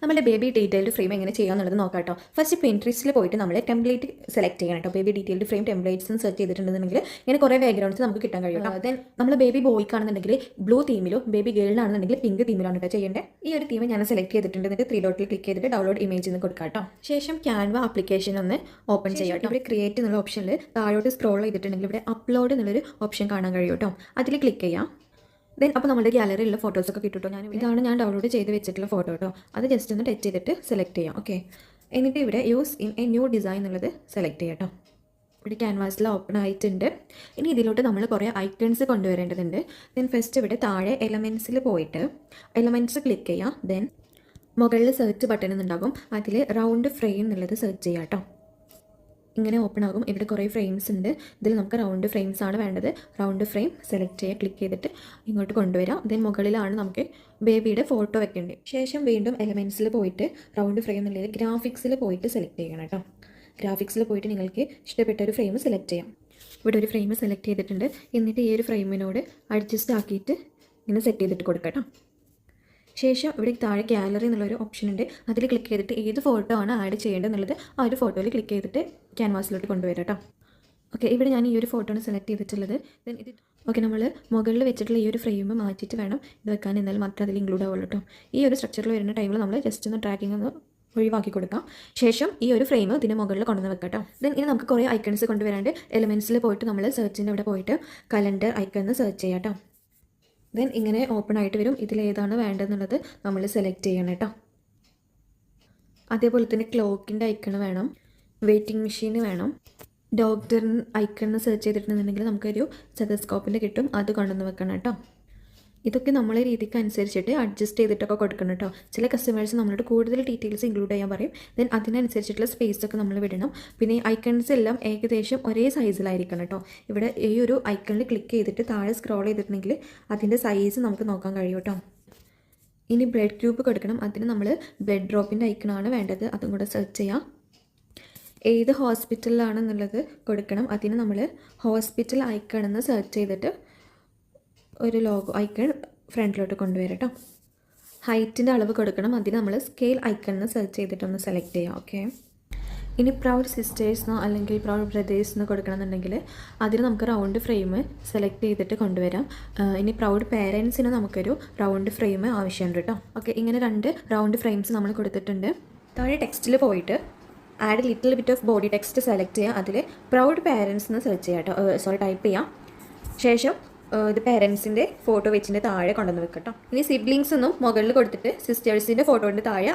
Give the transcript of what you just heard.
നമ്മുടെ baby detailed frame എങ്ങനെ ചെയ്യാമെന്നുള്ളത് നോക്കാം കേട്ടോ. ഫസ്റ്റ് പിൻട്രസ്റ്റിൽ പോയിട്ട് നമ്മൾ ടെംപ്ലേറ്റ് സെലക്ട് ചെയ്യണം കേട്ടോ. Baby detailed frame templates search ചെയ്തിട്ടുണ്ടെന്നുണ്ടെങ്കിൽ ഇങ്ങനെ കുറേ ബാക്ക്ഗ്രൗണ്ട്സ് നമുക്ക് കിട്ടാൻ കഴിയും. ദെൻ നമ്മൾ ബേബി ബോയ്ക്കാണെന്നുണ്ടെങ്കിൽ ബ്ലൂ തീമിലോ ബേബി ഗേളിനാണെന്നുണ്ടെങ്കിൽ പിങ്ക് തീമിലാണ് കേട്ടോ ചെയ്യേണ്ടത്. ഈ ഒരു തീം ഞാൻ സെലക്ട് ചെയ്തിട്ടുണ്ട്. എന്നിട്ട് 3 ഡോട്ടിൽ ക്ലിക്ക് ചെയ്തിട്ട് ഡൗൺലോഡ് ഇമേജ് എന്ന് കൊടുക്കാം കേട്ടോ. ശേഷം ക്യാൻവ ആപ്ലിക്കേഷൻ ഒന്ന് ഓപ്പൺ ചെയ്യാം കേട്ടോ. ഇവിടെ ക്രിയേറ്റ് എന്നുള്ള ഓപ്ഷനിൽ താഴോട്ട് സ്ക്രോൾ ചെയ്തിട്ടുണ്ടെങ്കിൽ ഇവിടെ അപ്ലോഡ് എന്നുള്ളൊരു ഓപ്ഷൻ കാണാൻ കഴിയും കേട്ടോ. അതിൽ ക്ലിക്ക് ചെയ്യാം. ദെൻ അപ്പോൾ നമ്മുടെ ഗാലറിയിലുള്ള ഫോട്ടോസൊക്കെ കിട്ടും. ഇതാണ് ഞാൻ ഡൗൺലോഡ് ചെയ്ത് വെച്ചിട്ടുള്ള ഫോട്ടോ കേട്ടോ. അത് ജസ്റ്റ് ഒന്ന് ടച്ച് ചെയ്തിട്ട് സെലക്ട് ചെയ്യാം. ഓക്കെ, എന്നിട്ട് ഇവിടെ use in A new design എന്നുള്ളത് സെലക്ട് ചെയ്യാം കേട്ടോ. ഇവിടെ ക്യാൻവാസിൽ ഓപ്പൺ ആയിട്ടുണ്ട്. ഇനി ഇതിലോട്ട് നമ്മൾ കുറേ ഐക്കൺസ് കൊണ്ടുവരേണ്ടതുണ്ട്. ദെൻ ഫസ്റ്റ് ഇവിടെ താഴെ എലമെൻറ്റ്സിൽ പോയിട്ട് എലമെൻറ്റ്സ് ക്ലിക്ക് ചെയ്യാം. ദെൻ മുകളിൽ സെർച്ച് ബട്ടൺ എന്നുണ്ടാകും. അതിൽ റൗണ്ട് ഫ്രെയിം എന്നുള്ളത് സെർച്ച് ചെയ്യാം കേട്ടോ. ഇങ്ങനെ ഓപ്പൺ ആകും. ഇവിടെ കുറേ ഫ്രെയിംസ് ഉണ്ട്. ഇതിൽ നമുക്ക് റൗണ്ട് ഫ്രെയിംസ് ആണ് വേണ്ടത്. റൗണ്ട് ഫ്രെയിം സെലക്ട് ചെയ്യുക, ക്ലിക്ക് ചെയ്തിട്ട് ഇങ്ങോട്ട് കൊണ്ടുവരാം. ദെൻ മുകളിലാണ് നമുക്ക് ബേബിയുടെ ഫോട്ടോ വെക്കേണ്ടത്. ശേഷം വീണ്ടും എലമെൻറ്റ്സിൽ പോയിട്ട് റൗണ്ട് ഫ്രെയിം എന്നുള്ളത് ഗ്രാഫിക്സിൽ പോയിട്ട് സെലക്ട് ചെയ്യണം കേട്ടോ. ഗ്രാഫിക്സിൽ പോയിട്ട് നിങ്ങൾക്ക് ഇഷ്ടപ്പെട്ട ഒരു ഫ്രെയിം സെലക്ട് ചെയ്യാം. ഇവിടെ ഒരു ഫ്രെയിം സെലക്ട് ചെയ്തിട്ടുണ്ട്. എന്നിട്ട് ഈ ഒരു ഫ്രെയിമിനോട് അഡ്ജസ്റ്റ് ആക്കിയിട്ട് ഇങ്ങനെ സെറ്റ് ചെയ്തിട്ട് കൊടുക്കാം കേട്ടോ. ശേഷം ഇവിടെ താഴെ ഗാലറി എന്നുള്ളൊരു ഓപ്ഷൻ ഉണ്ട്. അതിൽ ക്ലിക്ക് ചെയ്തിട്ട് ഏത് ഫോട്ടോ ആണ് ആഡ് ചെയ്യേണ്ടത് എന്നുള്ളത് ആ ഒരു ഫോട്ടോയിൽ ക്ലിക്ക് ചെയ്തിട്ട് ക്യാൻവാസിലോട്ട് കൊണ്ടുവരാം കേട്ടോ. ഓക്കെ, ഇവിടെ ഞാൻ ഈ ഒരു ഫോട്ടോ ആണ് സെലക്ട് ചെയ്തിട്ടുള്ളത്. ദെൻ ഇത് ഓക്കെ, നമ്മൾ മുകളിൽ വെച്ചിട്ടുള്ള ഈ ഒരു ഫ്രെയിം മാറ്റിയിട്ട് വേണം ഇത് വെക്കാൻ. എന്നാൽ മാത്രമേ അതിൽ ഇൻക്ലൂഡ് ആവുള്ളൂ കേട്ടോ. ഈ ഒരു സ്ട്രക്ചറിൽ വരുന്ന ടൈമിൽ നമ്മൾ ജസ്റ്റ് ഒന്ന് ട്രാക്കിംഗ് ഒന്ന് ഒഴിവാക്കി കൊടുക്കാം. ശേഷം ഈ ഒരു ഫ്രെയിം ഇതിൻ്റെ മുകളിൽ കൊണ്ടുവന്ന് വെക്കാം കേട്ടോ. ദെൻ ഇനി നമുക്ക് കുറേ ഐക്കൺസ് കൊണ്ടുവരാണ്ട് എലമെൻറ്റ്സിൽ പോയിട്ട് നമ്മൾ സെർച്ചിൻ്റെ അവിടെ പോയിട്ട് കലണ്ടർ ഐക്കൺ സെർച്ച് ചെയ്യാം കേട്ടോ. ദെൻ ഇങ്ങനെ ഓപ്പൺ ആയിട്ട് വരും. ഇതിലേതാണ് വേണ്ടതെന്നുള്ളത് നമ്മൾ സെലക്ട് ചെയ്യണം കേട്ടോ. അതേപോലെ തന്നെ ക്ലോക്കിൻ്റെ ഐക്കൺ വേണം, വെയിറ്റിംഗ് മെഷീൻ വേണം, ഡോക്ടറിന് ഐക്കൺ സെർച്ച് ചെയ്തിട്ടുണ്ടെന്നുണ്ടെങ്കിൽ നമുക്കൊരു സ്റ്റെതസ്കോപ്പിൻ്റെ കിട്ടും. അത് കൊണ്ടുവന്ന് വെക്കണം കേട്ടോ. ഇതൊക്കെ നമ്മളെ രീതിക്ക് അനുസരിച്ചിട്ട് അഡ്ജസ്റ്റ് ചെയ്തിട്ടൊക്കെ കൊടുക്കണം കേട്ടോ. ചില കസ്റ്റമേഴ്സ് നമ്മളോട് കൂടുതൽ ഡീറ്റെയിൽസ് ഇൻക്ലൂഡ് ചെയ്യാൻ പറയും. ദെൻ അതിനനുസരിച്ചിട്ടുള്ള സ്പേസൊക്കെ നമ്മൾ വിടണം. പിന്നെ ഐക്കൺസ് എല്ലാം ഏകദേശം ഒരേ സൈസിലായിരിക്കണം കേട്ടോ. ഇവിടെ ഈ ഒരു ഐക്കണിൽ ക്ലിക്ക് ചെയ്തിട്ട് താഴെ സ്ക്രോൾ ചെയ്തിട്ടുണ്ടെങ്കിൽ അതിൻ്റെ സൈസ് നമുക്ക് നോക്കാൻ കഴിയും കേട്ടോ. ഇനി ബ്ലഡ് ക്യൂബ് കൊടുക്കണം. അതിന് നമ്മൾ ബ്ലഡ് ഡ്രോപ്പിൻ്റെ ഐക്കണാണ് വേണ്ടത്. അതും കൂടെ സെർച്ച് ചെയ്യാം. ഏത് ഹോസ്പിറ്റലിലാണെന്നുള്ളത് കൊടുക്കണം. അതിന് നമ്മൾ ഹോസ്പിറ്റൽ ഐക്കണെന്ന് സെർച്ച് ചെയ്തിട്ട് ഒരു ലോഗോ ഐക്കൺ ഫ്രണ്ടിലോട്ട് കൊണ്ടുവരാം കേട്ടോ. ഹൈറ്റിൻ്റെ അളവ് കൊടുക്കണം. അതിന് നമ്മൾ സ്കെയിൽ ഐക്കണെന്ന് സെർച്ച് ചെയ്തിട്ടൊന്ന് സെലക്ട് ചെയ്യാം. ഓക്കെ, ഇനി പ്രൗഡ് സിസ്റ്റേഴ്സിനോ അല്ലെങ്കിൽ പ്രൗഡ് ബ്രദേഴ്സിനോ കൊടുക്കണമെന്നുണ്ടെങ്കിൽ അതിന് നമുക്ക് റൗണ്ട് ഫ്രെയിം സെലക്ട് ചെയ്തിട്ട് കൊണ്ടുവരാം. ഇനി പ്രൗഡ് പേരൻസിന് നമുക്കൊരു റൗണ്ട് ഫ്രെയിം ആവശ്യമുണ്ട് കേട്ടോ. ഓക്കെ, ഇങ്ങനെ 2 റൗണ്ട് ഫ്രെയിംസ് നമ്മൾ കൊടുത്തിട്ടുണ്ട്. താഴെ ടെക്സ്റ്റിൽ പോയിട്ട് add little bit of body text select ചെയ്യുക. അതിൽ പ്രൗഡ് പേരൻസ് എന്ന് സെർച്ച് ചെയ്യാം കേട്ടോ. ടൈപ്പ് ചെയ്യാം. ശേഷം ഇത് പേരൻസിൻ്റെ ഫോട്ടോ വെച്ചിൻ്റെ താഴെ കൊണ്ടുവന്ന് വെക്കട്ടോ. ഇനി സിബ്ലിങ്സ് ഒന്നും മുകളിൽ കൊടുത്തിട്ട് സിസ്റ്റേഴ്സിൻ്റെ ഫോട്ടോൻ്റെ താഴെ